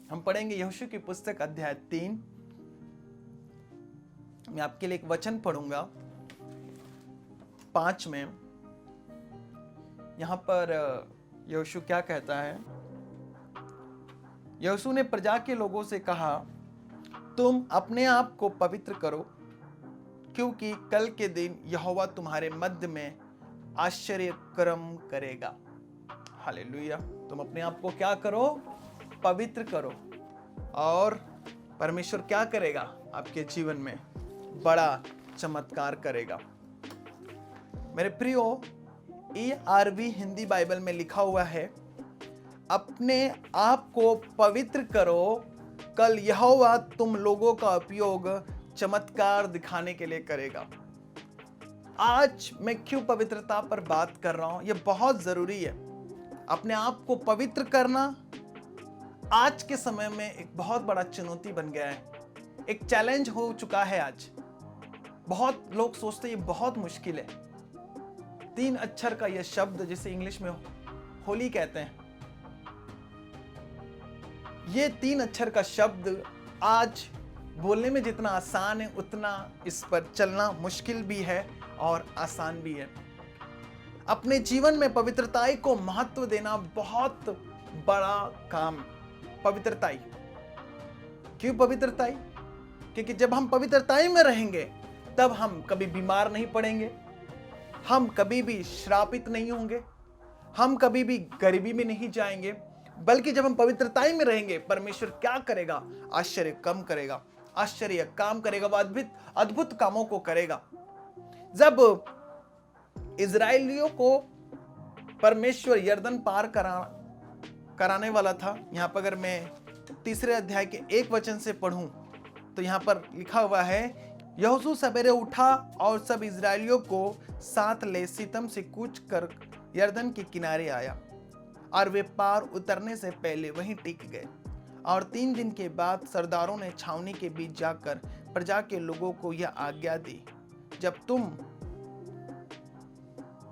हम पढ़ेंगे यहोशू की पुस्तक अध्याय 3। मैं आपके लिए एक वचन पढ़ूंगा 5 में। यहां पर यहोशू क्या कहता है। यहोशू ने प्रजा के लोगों से कहा, तुम अपने आप को पवित्र करो, क्योंकि कल के दिन यहोवा तुम्हारे मध्य में आश्चर्य कर्म करेगा। हालेलुया। तुम अपने आप को क्या करो? पवित्र करो, और परमेश्वर क्या करेगा? आपके जीवन में बड़ा चमत्कार करेगा। मेरे प्रियो, ERV हिंदी बाइबल में लिखा हुआ है, अपने आप को पवित्र करो, कल यहोवा तुम लोगों का उपयोग चमत्कार दिखाने के लिए करेगा। आज मैं क्यों पवित्रता पर बात कर रहा हूं? यह बहुत जरूरी है। अपने आप को पवित्र करना आज के समय में एक बहुत बड़ा चुनौती बन गया है, एक चैलेंज हो चुका है। आज बहुत लोग सोचते हैं ये बहुत मुश्किल है। 3 अक्षर का यह शब्द, जिसे इंग्लिश में होली कहते हैं, ये 3 अक्षर का शब्द आज बोलने में जितना आसान है, उतना इस पर चलना मुश्किल भी है और आसान भी है। अपने जीवन में पवित्रताई को महत्व देना बहुत बड़ा काम। पवित्रताई, क्यों पवित्रताई? क्योंकि जब हम पवित्रताई में रहेंगे तब हम कभी बीमार नहीं पड़ेंगे, हम कभी भी श्रापित नहीं होंगे, हम कभी भी गरीबी में नहीं जाएंगे। बल्कि जब हम पवित्रताई में रहेंगे, परमेश्वर क्या करेगा? आश्चर्य कम करेगा, आश्चर्य काम करेगा, वो अद्भुत कामों को करेगा। जब इजराइलियों को परमेश्वर यरदन पार कराने वाला था, यहां पर अगर मैं 3 अध्याय के 1 वचन से पढ़ूं तो यहां पर लिखा हुआ है, यहोशू सवेरे उठा और सब इजराइलियों को साथ ले सीतम से कूच कर यरदन के किनारे आया, और वे पार उतरने से पहले वहीं टिक गए। और 3 दिन के बाद सरदारों ने छावनी के बीच जाकर प्रजा के लोगों को यह आज्ञा दी, जब तुम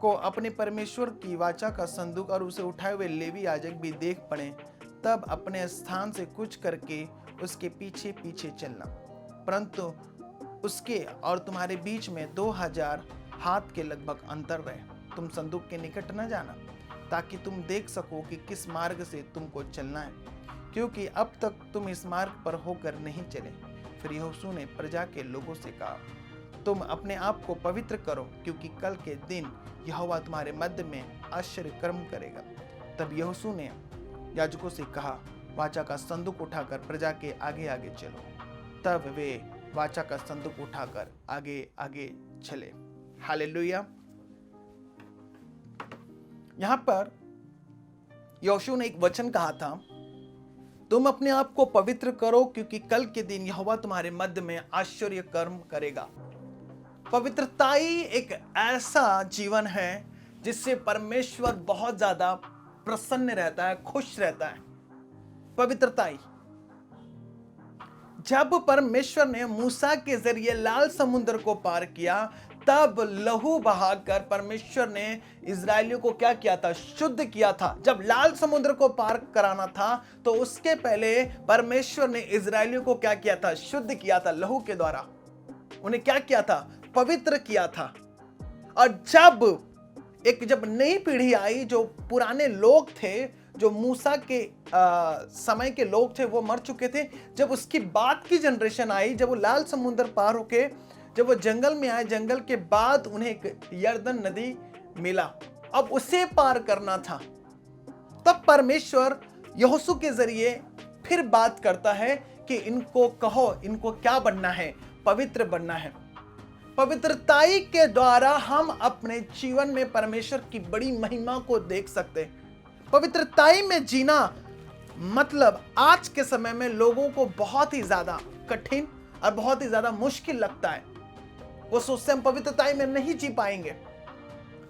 को अपने परमेश्वर की वाचा का संदूक और उसे उठाए हुए लेवी याजक भी देख पड़े, तब अपने स्थान से कुछ करके उसके पीछे पीछे चलना, परंतु उसके और तुम्हारे बीच में 2000 हाथ के लगभग अंतर रहे। तुम संदूक के निकट न जाना, ताकि तुम देख सको कि किस मार्ग से तुमको चलना है, क्योंकि अब तक तुम इस मार्ग पर होकर नहीं चले। फिर यहोशू ने प्रजा के लोगों से कहा, तुम अपने आप को पवित्र करो, क्योंकि कल के दिन यहोवा तुम्हारे मध्य में आश्चर्य कर्म करेगा। तब यहोशू ने याजकों से कहा, वाचा का संदूक उठाकर प्रजा के आगे आगे चलो। तब वे वाचा का संदूक उठाकर आगे आगे चले। हालेलुया। यहां पर यहोशू ने एक वचन कहा था, तुम अपने आप को पवित्र करो, क्योंकि कल के दिन यहोवा तुम्हारे मध्य में आश्चर्य कर्म करेगा। पवित्रताई एक ऐसा जीवन है जिससे परमेश्वर बहुत ज्यादा प्रसन्न रहता है, खुश रहता है। पवित्रताई, जब परमेश्वर ने मूसा के जरिए लाल समुद्र को पार किया, तब लहू बहाकर परमेश्वर ने इजरायलियों को क्या किया था? शुद्ध किया था। जब लाल समुद्र को पार कराना था तो उसके पहले परमेश्वर ने इजरायलियों को क्या किया था? शुद्ध किया था लहू के द्वारा। उन्हें क्या किया था? पवित्र किया था। और जब नई पीढ़ी आई, जो पुराने लोग थे, जो मूसा के समय के लोग थे, वो मर चुके थे। जब उसकी बाद की जनरेशन आई, जब वो लाल समुद्र पार होके जब वो जंगल में आए, जंगल के बाद उन्हें एक यरदन नदी मिला, अब उसे पार करना था। तब परमेश्वर यहोशू के जरिए फिर बात करता है कि इनको कहो, इनको क्या बनना है? पवित्र बनना है। पवित्रताई के द्वारा हम अपने जीवन में परमेश्वर की बड़ी महिमा को देख सकते हैं। पवित्रताई में जीना मतलब आज के समय में लोगों को बहुत ही ज्यादा कठिन और बहुत ही ज्यादा मुश्किल लगता है। वो सोचते हैं हम पवित्रताई में नहीं जी पाएंगे।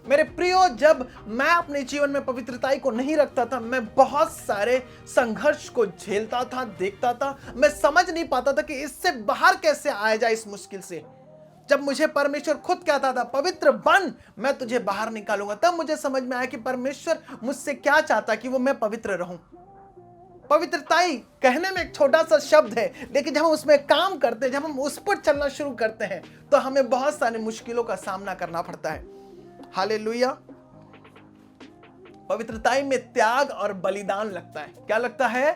मेरे प्रियो, जब मैं अपने जीवन में पवित्रताई को नहीं रखता था, मैं बहुत सारे संघर्ष को झेलता था, देखता था। मैं समझ नहीं पाता था कि इससे बाहर कैसे आया जाए इस मुश्किल से। जब मुझे परमेश्वर खुद कहता था, पवित्र बन, मैं तुझे बाहर निकालूंगा, तब मुझे समझ में आया कि परमेश्वर मुझसे क्या चाहता कि वो मैं पवित्र रहूं। पवित्रताई कहने में एक छोटा सा शब्द है, लेकिन जब हम उसमें काम करते हैं, जब हम उस पर चलना शुरू करते हैं, तो हमें बहुत सारी मुश्किलों का सामना करना पड़ता है। हालेलुया। पवित्रताई में त्याग और बलिदान लगता है। क्या लगता है?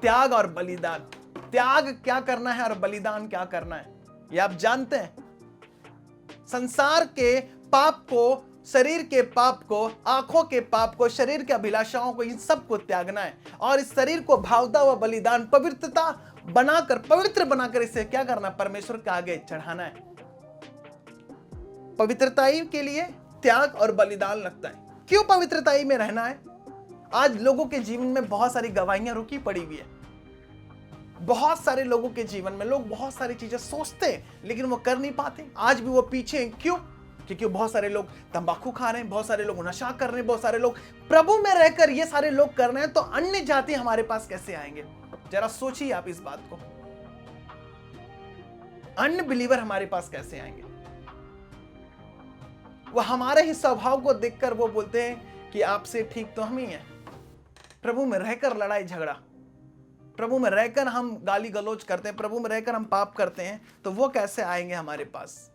त्याग और बलिदान। त्याग क्या करना है और बलिदान क्या करना है, ये आप जानते हैं। संसार के पाप को, शरीर के पाप को, आंखों के पाप को, शरीर के अभिलाषाओं को, इन सब को त्यागना है और इस शरीर को भावता हुआ बलिदान, पवित्रता बनाकर, पवित्र बनाकर इसे क्या करना? परमेश्वर के आगे चढ़ाना है। पवित्रताई के लिए त्याग और बलिदान लगता है। क्यों पवित्रताई में रहना है? आज लोगों के जीवन में बहुत सारी गवाहियां रुकी पड़ी हुई है। बहुत सारे लोगों के जीवन में लोग बहुत सारी चीजें सोचते हैं, लेकिन वो कर नहीं पाते। आज भी वो पीछे हैं। क्यों? क्योंकि बहुत सारे लोग तंबाकू खा रहे हैं, बहुत सारे लोग नशा कर रहे हैं, बहुत सारे लोग प्रभु में रहकर ये सारे लोग कर रहे हैं, तो अन्य जाति हमारे पास कैसे आएंगे? जरा सोचिए आप इस बात को। अन्य बिलीवर हमारे पास कैसे आएंगे? वो हमारे ही स्वभाव को देखकर वो बोलते हैं कि आपसे ठीक तो हम ही हैं। प्रभु में रहकर लड़ाई झगड़ा, प्रभु में रहकर हम गाली गलौज करते हैं, प्रभु में रहकर हम पाप करते हैं, तो वो कैसे आएंगे हमारे पास?